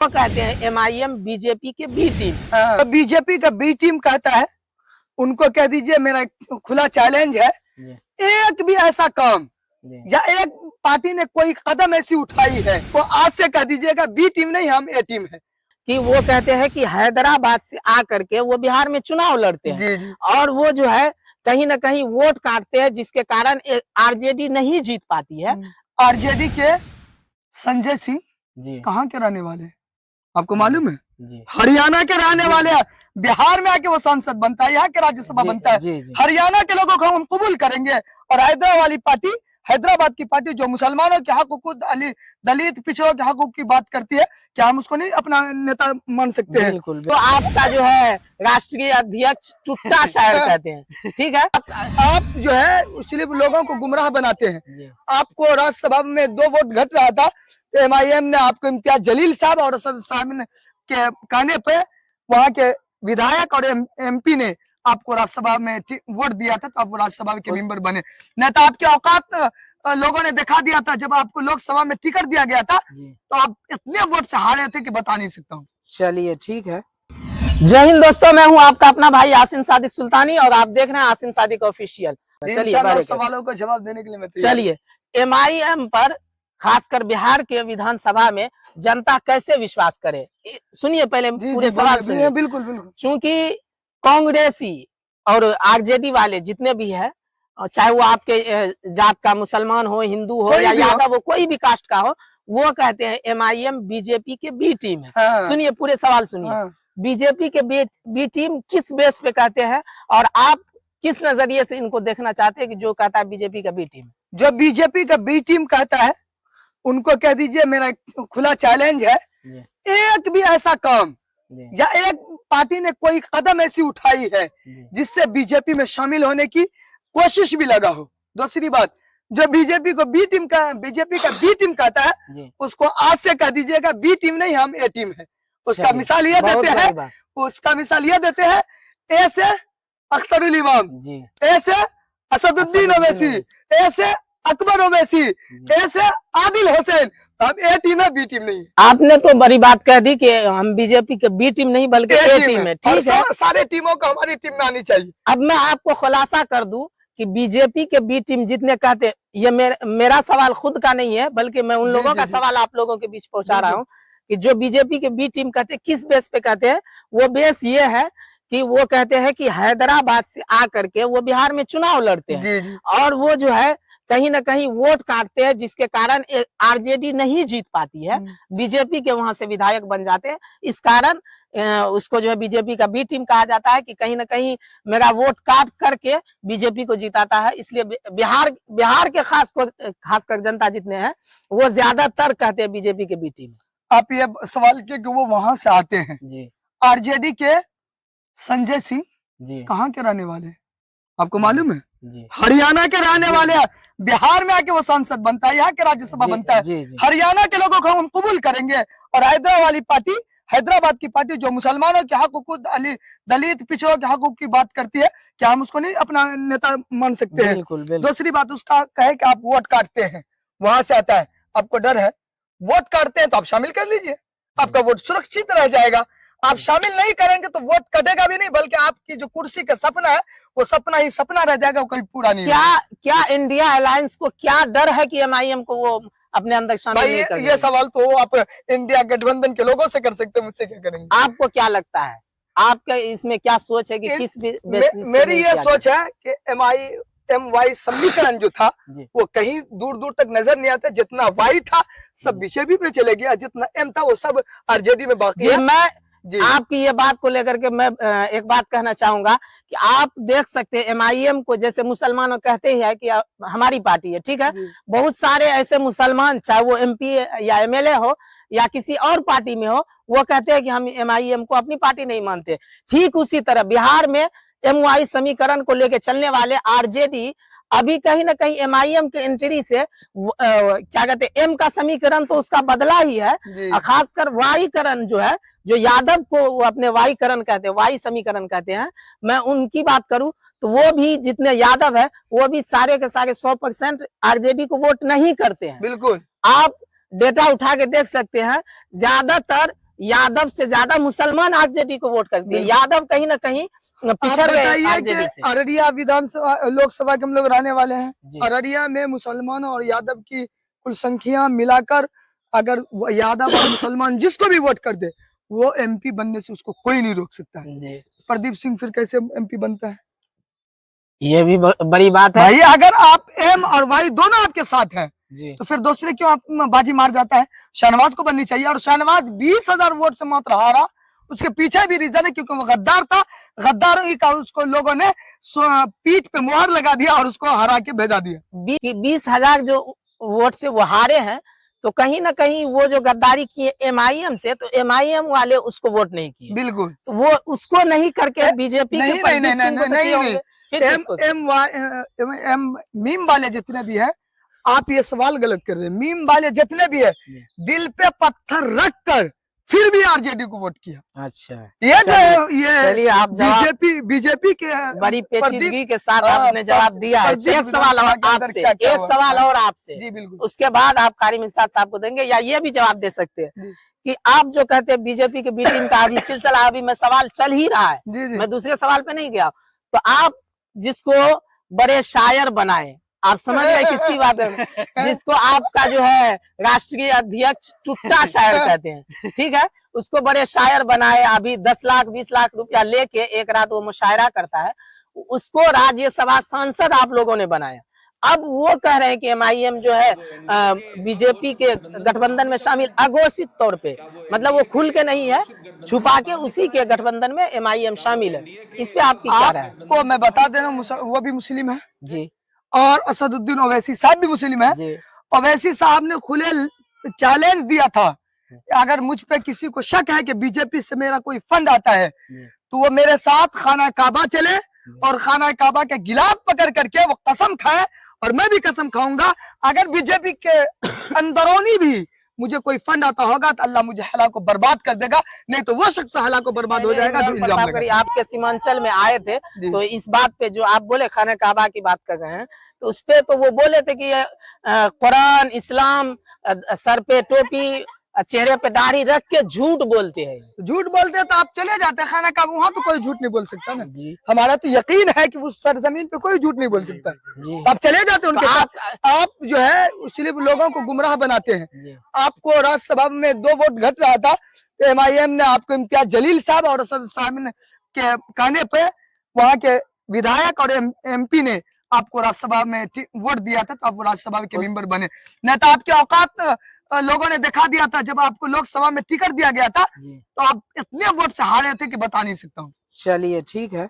वो कहते हैं एमआईएम बीजेपी के बी टीम। तो बीजेपी का बी टीम कहता है, उनको कह दीजिए मेरा खुला चैलेंज है, एक भी ऐसा काम या एक पार्टी ने कोई कदम ऐसी उठाई है तो आज से कह दीजिएगा बी टीम नहीं, हम ए टीम है। कि वो कहते हैं कि हैदराबाद से आकर के वो बिहार में चुनाव लड़ते हैं जी। और वो जो है कहीं ना कहीं वोट काटते हैं, जिसके कारण आरजेडी नहीं जीत पाती है। आरजेडी के संजय सिंह जी कहाँ के रहने वाले हैं आपको मालूम है? जी हरियाणा के रहने वाले हैं। बिहार में आके वो सांसद बनता है, यहाँ के राज्यसभा बनता है। जी। हरियाणा के लोगों को हम कबूल करेंगे और हैदराबाद की पार्टी जो मुसलमानों के हकूक, दलित पिछड़ों के हकूक की बात करती है, क्या हम उसको नहीं अपना नेता मान सकते हैं? बिल्कुल। तो आपका जो है राष्ट्रीय अध्यक्ष चुट्टा शायर कहते हैं, ठीक है। आप जो है सिर्फ लोगों को गुमराह बनाते हैं। आपको राज्यसभा में 2 वोट घट रहा था, एमआईएम ने आपको इम्तियाज जलील साहब और असद साहब के कहने पे वहां के विधायक और एमपी ने आपको राज्यसभा में वोट दिया था, तो आप राज्यसभा के मेंबर बने। नहीं तो आपके औकात लोगों ने दिखा दिया था। जब आपको लोकसभा में टिकट दिया गया था तो आप इतने वोट से हारे थे कि बता नहीं सकता हूँ। चलिए ठीक है। जय हिंद दोस्तों, मैं हूँ आपका अपना भाई आसिम सादिक सुल्तानी और आप देख रहे हैं आसिम सादिक ऑफिशियल। चलिए सवालों का जवाब देने के लिए मैं चलिए, एमआईएम पर खासकर बिहार के विधानसभा में जनता कैसे विश्वास करे, सुनिए पहले पूरे सवाल सुनिए। बिल्कुल। क्योंकि कांग्रेसी और आरजेडी वाले जितने भी है, चाहे वो आपके जात का मुसलमान हो, हिंदू हो या यादव हो, कोई भी कास्ट का हो, वो कहते हैं एमआईएम बीजेपी के बी टीम है। सुनिए पूरे सवाल सुनिए। बीजेपी के बी टीम किस बेस पे कहते हैं और आप किस नजरिए से इनको देखना चाहते हैं कि जो कहता है बीजेपी का बी टीम? जो बीजेपी का बी टीम कहता है, उनको कह दीजिए मेरा खुला चैलेंज है, एक भी ऐसा काम या एक पार्टी ने कोई कदम ऐसी उठाई है जिससे बीजेपी में शामिल होने की कोशिश भी लगा हो। दूसरी बात, जो बीजेपी का बी टीम कहता है, उसको आज से कह दीजिएगा बी टीम नहीं, हम ए टीम है। उसका मिसाल ये देते हैं, ए से अख्तरुल इमाम, ए से असदुद्दीन ओवैसी, ए से अकबर ओवैसी, ए से आदिल हुसैन। हम ए टीम है, बी टीम नहीं है। आपने तो बड़ी बात कह दी कि हम बीजेपी के बी टीम नहीं बल्कि ए टीम है, ठीक है। सारे टीमों को हमारी टीम में आनी चाहिए। अब मैं आपको खुलासा कर दूं कि बीजेपी के बी टीम जितने कहते, ये मेरा सवाल खुद का नहीं है बल्कि मैं उन लोगों का सवाल आप लोगों के बीच पहुंचा रहा हूं कि जो बीजेपी के बी टीम कहते किस बेस पे कहते हैं, वो बेस ये है कि वो कहते हैं कि हैदराबाद से आकर के वो बिहार में चुनाव लड़ते हैं और वो जो है कहीं ना कहीं वोट काटते हैं, जिसके कारण आरजेडी नहीं जीत पाती है। बीजेपी के वहां से विधायक बन जाते हैं। इस कारण उसको जो है बीजेपी का बी टीम कहा जाता है कि कहीं ना कहीं मेरा वोट काट करके बीजेपी को जिताता है। इसलिए बिहार के खासकर जनता जितने हैं वो ज्यादातर कहते हैं बीजेपी के बी टीम। आप ये सवाल किए कि वो वहां से आते हैं जी। आरजेडी के संजय सिंह जी कहाँ के रहने वाले हैं आपको मालूम है? हरियाणा के रहने वाले हैं। बिहार में आके वो सांसद बनता है, यहाँ के राज्यसभा बनता है। हरियाणा के लोगों को हम कबूल करेंगे और हैदराबाद की पार्टी जो मुसलमानों के हकूक, दलित पिछड़ों के हकूक की बात करती है, क्या हम उसको नहीं अपना नेता मान सकते हैं? दूसरी बात, उसका कहे कि आप वोट काटते हैं, वहां से आता है, आपको डर है, वोट काटते हैं तो आप शामिल कर लीजिए, आपका वोट सुरक्षित रह जाएगा। आप शामिल नहीं करेंगे तो वोट कटेगा भी नहीं, बल्कि आपकी जो कुर्सी का सपना है वो सपना ही सपना रह जाएगा, वो कभी पूरा नहीं। क्या इंडिया अलायंस को क्या डर है कि एमआईएम को वो अपने अंदर शामिल नहीं कर? ये सवाल तो आप इंडिया गठबंधन के लोगों से कर सकते हैं, मुझसे क्या करेंगे? आपको क्या लगता है, आपका इसमें क्या सोच है कि किस बेसिस? मेरी ये सोच है कि एमवाई समीकरण जो था वो कहीं दूर दूर तक नजर नहीं आता। जितना वाई था सब बीजेपी पे चले गया, जितना एम था वो सब आरजेडी में बाकी है। मैं आपकी ये बात को लेकर के मैं एक बात कहना चाहूंगा कि आप देख सकते हैं एमआईएम को, जैसे मुसलमानों कहते हैं कि हमारी पार्टी है, ठीक है। बहुत सारे ऐसे मुसलमान, चाहे वो एमपी या एमएलए हो या किसी और पार्टी में हो, वो कहते हैं कि हम एमआईएम को अपनी पार्टी नहीं मानते। ठीक उसी तरह बिहार में एमवाई समीकरण को लेकर चलने वाले आरजेडी अभी कहीं ना कहीं एमआईएम के एंट्री से क्या कहते हैं, एम का समीकरण तो उसका बदला ही है। खासकर वाईकरण जो है, जो यादव को वो अपने वाईकरण कहते हैं, वाई समीकरण कहते हैं, मैं उनकी बात करूं तो वो भी जितने यादव है वो भी सारे के सारे 100% आरजेडी को वोट नहीं करते हैं। बिल्कुल, आप डेटा उठा के देख सकते हैं, ज्यादातर यादव से ज्यादा मुसलमान आरजेडी को वोट करते हैं। यादव कहीं ना कहीं पिछड़ गए आरजेडी से। अररिया विधानसभा लोकसभा के हम लोग रहने वाले हैं। अररिया में मुसलमानों और यादव की कुल संख्या मिलाकर अगर यादव और मुसलमान जिसको भी वोट कर दे वो एमपी बनने से उसको कोई नहीं रोक सकता है। प्रदीप सिंह फिर कैसे एमपी बनता है? ये भी बड़ी बात है भाई। अगर आप एम और वाई दोनों आपके साथ हैं तो फिर दूसरे क्यों आप बाजी मार जाता है? शहनवाज को बननी चाहिए और शहनवाज 20,000 वोट से मात्र हारा। उसके पीछे भी रीजन है क्योंकि वो गद्दार था। गद्दारी का उसको लोगों ने पीठ पे मुहर लगा दिया और उसको हरा के भेजा दिया। 20,000 जो वोट से वो हारे हैं तो कहीं ना कहीं वो जो गद्दारी किए एमआईएम से, तो एमआईएम वाले उसको वोट नहीं किए। बिल्कुल। तो वो उसको नहीं करके बीजेपी मीम वाले जितने भी है, आप ये सवाल गलत कर रहे हैं। मीम वाले जितने भी है दिल पे पत्थर रख कर फिर भी आरजेडी को वोट किया। अच्छा, ये जो है ये आप बीजेपी के बड़ी पेचीदगी के साथ आपने जवाब दिया है। एक सवाल और आपसे जी बिल्कुल, उसके बाद आप कारिम इंसाफ साहब को देंगे, या ये भी जवाब दे सकते हैं कि आप जो कहते हैं बीजेपी के बी टीम का अभी सिलसिला अभी में सवाल चल ही रहा है, मैं दूसरे सवाल पे नहीं गया, तो आप जिसको बड़े शायर बनाए, आप समझ रहे किसकी बात है, जिसको आपका जो है राष्ट्रीय अध्यक्ष टुट्टा शायर कहते हैं, ठीक है, उसको बड़े शायर बनाए। अभी 10 लाख 20 लाख रुपया लेके एक रात वो मुशायरा करता है, उसको राज्यसभा सांसद आप लोगों ने बनाया। अब वो कह रहे हैं कि एमआईएम जो है बीजेपी के गठबंधन में शामिल अघोषित तौर पे, मतलब वो खुल के नहीं है, छुपा के उसी के गठबंधन में एमआईएम शामिल है। इस पे आपकी क्या राय है? आपको मैं बता दे रहा हूँ, वो भी मुस्लिम है जी, और असदुद्दीन ओवैसी साहब भी मुस्लिम है। ओवैसी साहब ने खुले चैलेंज दिया था, अगर मुझ पे किसी को शक है कि बीजेपी से मेरा कोई फंड आता है तो वो मेरे साथ खाना काबा चले और खाना काबा के गिलाफ पकड़ करके वो कसम खाए और मैं भी कसम खाऊंगा, अगर बीजेपी के अंदरूनी भी मुझे कोई फंड आता होगा तो अल्लाह मुझे हला को बर्बाद कर देगा, नहीं तो वो शख्स हला को बर्बाद हो जाएगा। तो इल्जाम लगा। आपके सीमांचल में आए थे तो इस बात पे जो आप बोले खाना काबा की बात कर रहे हैं, तो उस पे तो वो बोले थे कि कुरान इस्लाम सर पे टोपी चेहरे पे दाढ़ी रख के झूठ बोलते हैं। झूठ बोलते तो आप चले जाते खाना का, वहाँ तो कोई झूठ नहीं बोल सकता ना। हमारा तो यकीन है कि उस सरजमीन पे कोई झूठ नहीं बोल सकता। तो आप चले जाते उनके साथ। आप जो है सिर्फ लोगों को गुमराह बनाते हैं। आपको राज्यसभा में 2 वोट घट रहा था तो एमआईएम ने आपको इम्तियाज जलील साहब और असद साहब के कहने पे वहाँ के विधायक और एमपी ने आपको राज्यसभा में वोट दिया था, तो आप राज्यसभा के मेंबर बने। नहीं तो आपके औकात लोगों ने दिखा दिया था। जब आपको लोकसभा में टिकट दिया गया था तो आप इतने वोट से हारे थे कि बता नहीं सकता हूँ। चलिए ठीक है।